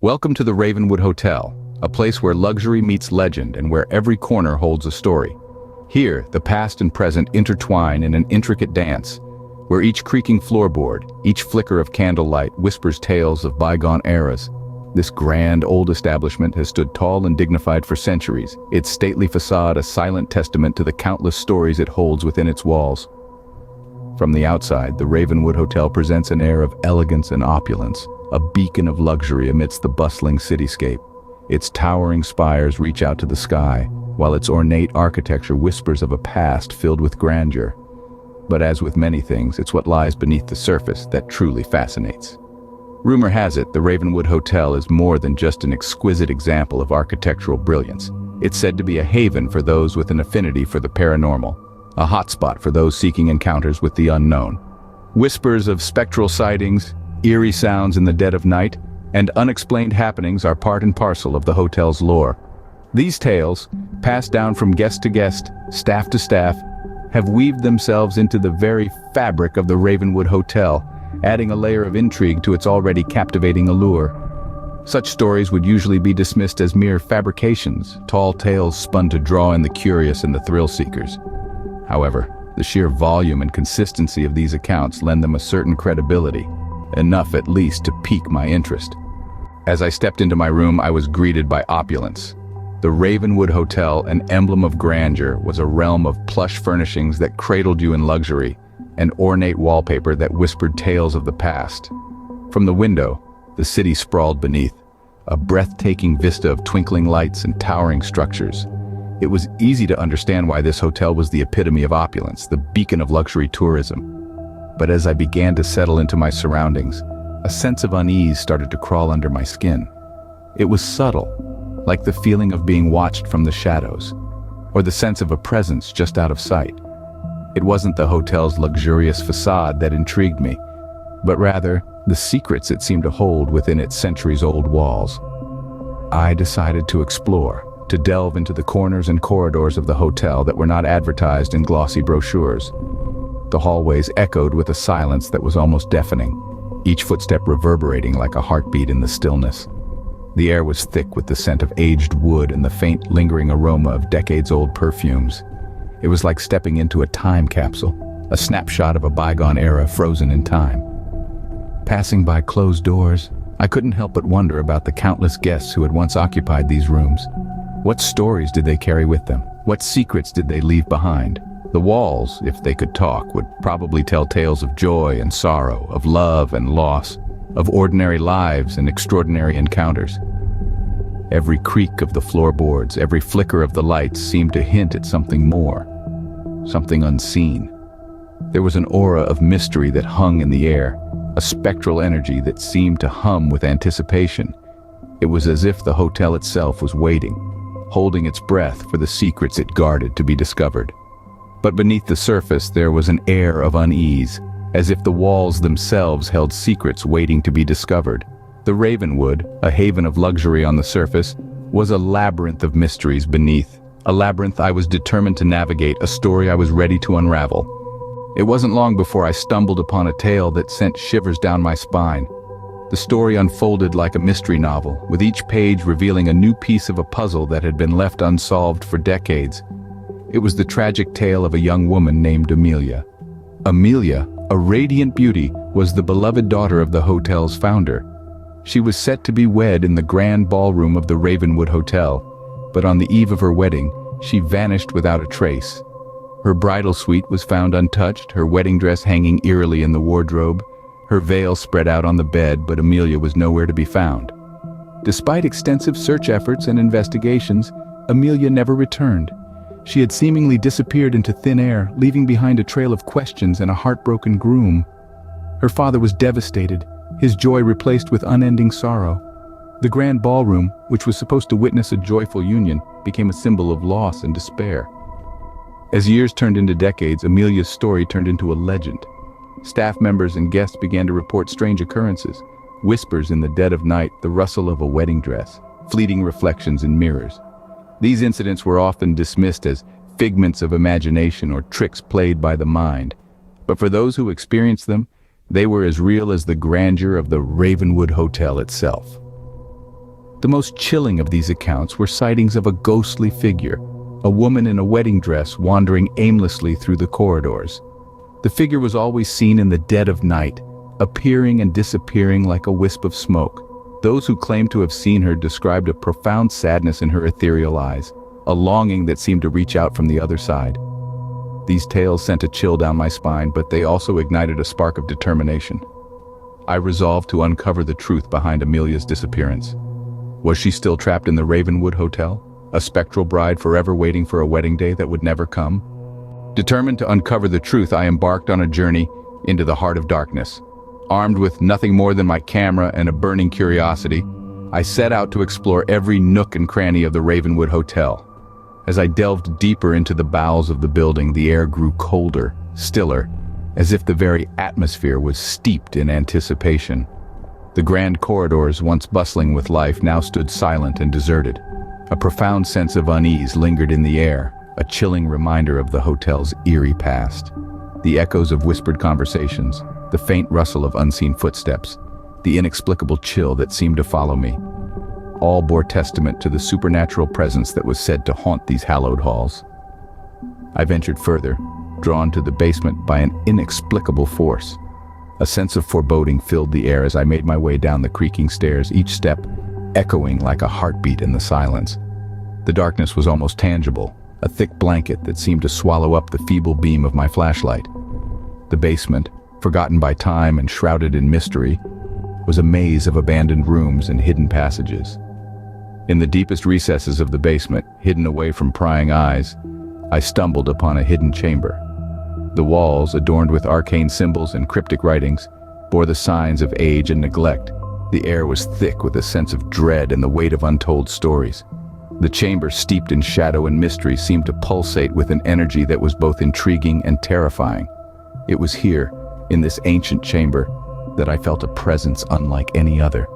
Welcome to the Ravenwood Hotel, a place where luxury meets legend and where every corner holds a story. Here, the past and present intertwine in an intricate dance, where each creaking floorboard, each flicker of candlelight whispers tales of bygone eras. This grand old establishment has stood tall and dignified for centuries, its stately facade a silent testament to the countless stories it holds within its walls. From the outside, the Ravenwood Hotel presents an air of elegance and opulence, a beacon of luxury amidst the bustling cityscape. Its towering spires reach out to the sky, while its ornate architecture whispers of a past filled with grandeur. But as with many things, it's what lies beneath the surface that truly fascinates. Rumor has it, the Ravenwood Hotel is more than just an exquisite example of architectural brilliance. It's said to be a haven for those with an affinity for the paranormal, a hotspot for those seeking encounters with the unknown. Whispers of spectral sightings, eerie sounds in the dead of night, and unexplained happenings are part and parcel of the hotel's lore. These tales, passed down from guest to guest, staff to staff, have weaved themselves into the very fabric of the Ravenwood Hotel, adding a layer of intrigue to its already captivating allure. Such stories would usually be dismissed as mere fabrications, tall tales spun to draw in the curious and the thrill-seekers. However, the sheer volume and consistency of these accounts lend them a certain credibility, enough at least to pique my interest. As I stepped into my room, I was greeted by opulence. The Ravenwood Hotel, an emblem of grandeur, was a realm of plush furnishings that cradled you in luxury, and ornate wallpaper that whispered tales of the past. From the window, the city sprawled beneath, a breathtaking vista of twinkling lights and towering structures. It was easy to understand why this hotel was the epitome of opulence, the beacon of luxury tourism. But as I began to settle into my surroundings, a sense of unease started to crawl under my skin. It was subtle, like the feeling of being watched from the shadows, or the sense of a presence just out of sight. It wasn't the hotel's luxurious facade that intrigued me, but rather the secrets it seemed to hold within its centuries-old walls. I decided to explore, to delve into the corners and corridors of the hotel that were not advertised in glossy brochures. The hallways echoed with a silence that was almost deafening, each footstep reverberating like a heartbeat in the stillness. The air was thick with the scent of aged wood and the faint, lingering aroma of decades-old perfumes. It was like stepping into a time capsule, a snapshot of a bygone era frozen in time. Passing by closed doors, I couldn't help but wonder about the countless guests who had once occupied these rooms. What stories did they carry with them? What secrets did they leave behind? The walls, if they could talk, would probably tell tales of joy and sorrow, of love and loss, of ordinary lives and extraordinary encounters. Every creak of the floorboards, every flicker of the lights seemed to hint at something more, something unseen. There was an aura of mystery that hung in the air, a spectral energy that seemed to hum with anticipation. It was as if the hotel itself was waiting, holding its breath for the secrets it guarded to be discovered. But beneath the surface there was an air of unease, as if the walls themselves held secrets waiting to be discovered. The Ravenwood, a haven of luxury on the surface, was a labyrinth of mysteries beneath, a labyrinth I was determined to navigate, a story I was ready to unravel. It wasn't long before I stumbled upon a tale that sent shivers down my spine. The story unfolded like a mystery novel, with each page revealing a new piece of a puzzle that had been left unsolved for decades. It was the tragic tale of a young woman named Amelia. Amelia, a radiant beauty, was the beloved daughter of the hotel's founder. She was set to be wed in the grand ballroom of the Ravenwood Hotel, but on the eve of her wedding, she vanished without a trace. Her bridal suite was found untouched, her wedding dress hanging eerily in the wardrobe, her veil spread out on the bed, but Amelia was nowhere to be found. Despite extensive search efforts and investigations, Amelia never returned. She had seemingly disappeared into thin air, leaving behind a trail of questions and a heartbroken groom. Her father was devastated, his joy replaced with unending sorrow. The grand ballroom, which was supposed to witness a joyful union, became a symbol of loss and despair. As years turned into decades, Amelia's story turned into a legend. Staff members and guests began to report strange occurrences, whispers in the dead of night, the rustle of a wedding dress, fleeting reflections in mirrors. These incidents were often dismissed as figments of imagination or tricks played by the mind. But for those who experienced them, they were as real as the grandeur of the Ravenwood Hotel itself. The most chilling of these accounts were sightings of a ghostly figure, a woman in a wedding dress wandering aimlessly through the corridors. The figure was always seen in the dead of night, appearing and disappearing like a wisp of smoke. Those who claimed to have seen her described a profound sadness in her ethereal eyes, a longing that seemed to reach out from the other side. These tales sent a chill down my spine, but they also ignited a spark of determination. I resolved to uncover the truth behind Amelia's disappearance. Was she still trapped in the Ravenwood Hotel, a spectral bride forever waiting for a wedding day that would never come? Determined to uncover the truth, I embarked on a journey into the heart of darkness. Armed with nothing more than my camera and a burning curiosity, I set out to explore every nook and cranny of the Ravenwood Hotel. As I delved deeper into the bowels of the building, the air grew colder, stiller, as if the very atmosphere was steeped in anticipation. The grand corridors, once bustling with life, now stood silent and deserted. A profound sense of unease lingered in the air, a chilling reminder of the hotel's eerie past. The echoes of whispered conversations, the faint rustle of unseen footsteps, the inexplicable chill that seemed to follow me, all bore testament to the supernatural presence that was said to haunt these hallowed halls. I ventured further, drawn to the basement by an inexplicable force. A sense of foreboding filled the air as I made my way down the creaking stairs, each step echoing like a heartbeat in the silence. The darkness was almost tangible, a thick blanket that seemed to swallow up the feeble beam of my flashlight. The basement, forgotten by time and shrouded in mystery, was a maze of abandoned rooms and hidden passages. In the deepest recesses of the basement, hidden away from prying eyes, I stumbled upon a hidden chamber. The walls, adorned with arcane symbols and cryptic writings, bore the signs of age and neglect. The air was thick with a sense of dread and the weight of untold stories. The chamber, steeped in shadow and mystery, seemed to pulsate with an energy that was both intriguing and terrifying. It was here, in this ancient chamber, that I felt a presence unlike any other.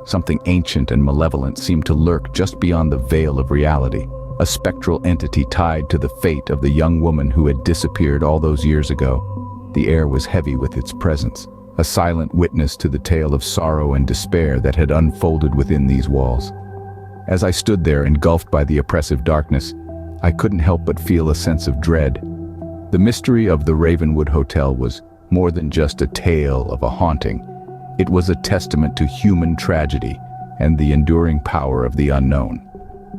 Something ancient and malevolent seemed to lurk just beyond the veil of reality, a spectral entity tied to the fate of the young woman who had disappeared all those years ago. The air was heavy with its presence, a silent witness to the tale of sorrow and despair that had unfolded within these walls. As I stood there, engulfed by the oppressive darkness, I couldn't help but feel a sense of dread. The mystery of the Ravenwood Hotel was more than just a tale of a haunting. It was a testament to human tragedy and the enduring power of the unknown.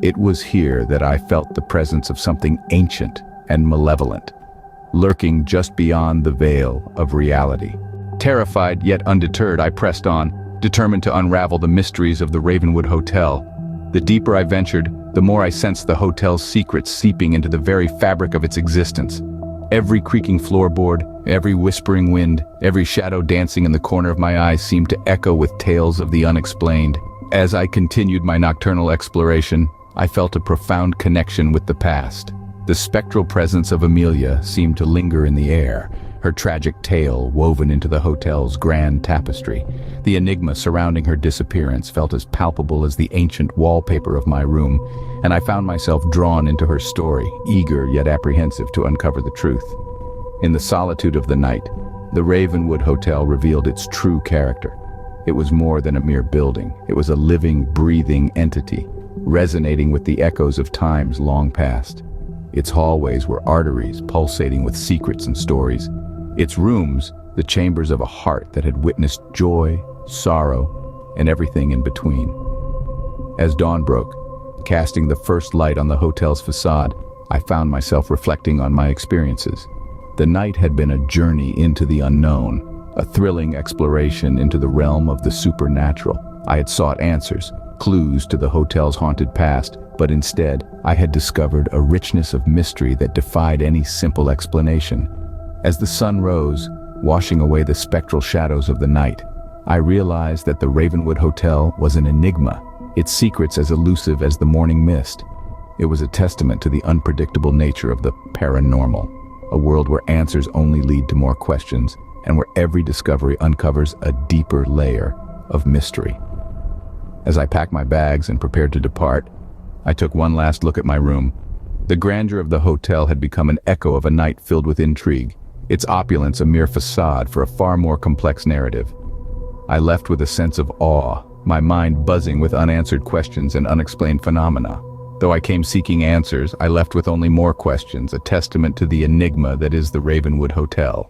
It was here that I felt the presence of something ancient and malevolent, lurking just beyond the veil of reality. Terrified yet undeterred, I pressed on, determined to unravel the mysteries of the Ravenwood Hotel. The deeper I ventured, the more I sensed the hotel's secrets seeping into the very fabric of its existence. Every creaking floorboard, every whispering wind, every shadow dancing in the corner of my eye seemed to echo with tales of the unexplained. As I continued my nocturnal exploration, I felt a profound connection with the past. The spectral presence of Amelia seemed to linger in the air, her tragic tale woven into the hotel's grand tapestry. The enigma surrounding her disappearance felt as palpable as the ancient wallpaper of my room, and I found myself drawn into her story, eager yet apprehensive to uncover the truth. In the solitude of the night, the Ravenwood Hotel revealed its true character. It was more than a mere building. It was a living, breathing entity, resonating with the echoes of times long past. Its hallways were arteries pulsating with secrets and stories. Its rooms, the chambers of a heart that had witnessed joy, sorrow, and everything in between. As dawn broke, casting the first light on the hotel's facade, I found myself reflecting on my experiences. The night had been a journey into the unknown, a thrilling exploration into the realm of the supernatural. I had sought answers, clues to the hotel's haunted past, but instead, I had discovered a richness of mystery that defied any simple explanation. As the sun rose, washing away the spectral shadows of the night, I realized that the Ravenwood Hotel was an enigma, its secrets as elusive as the morning mist. It was a testament to the unpredictable nature of the paranormal, a world where answers only lead to more questions, and where every discovery uncovers a deeper layer of mystery. As I packed my bags and prepared to depart, I took one last look at my room. The grandeur of the hotel had become an echo of a night filled with intrigue, its opulence a mere facade for a far more complex narrative. I left with a sense of awe, my mind buzzing with unanswered questions and unexplained phenomena. Though I came seeking answers, I left with only more questions, a testament to the enigma that is the Ravenwood Hotel.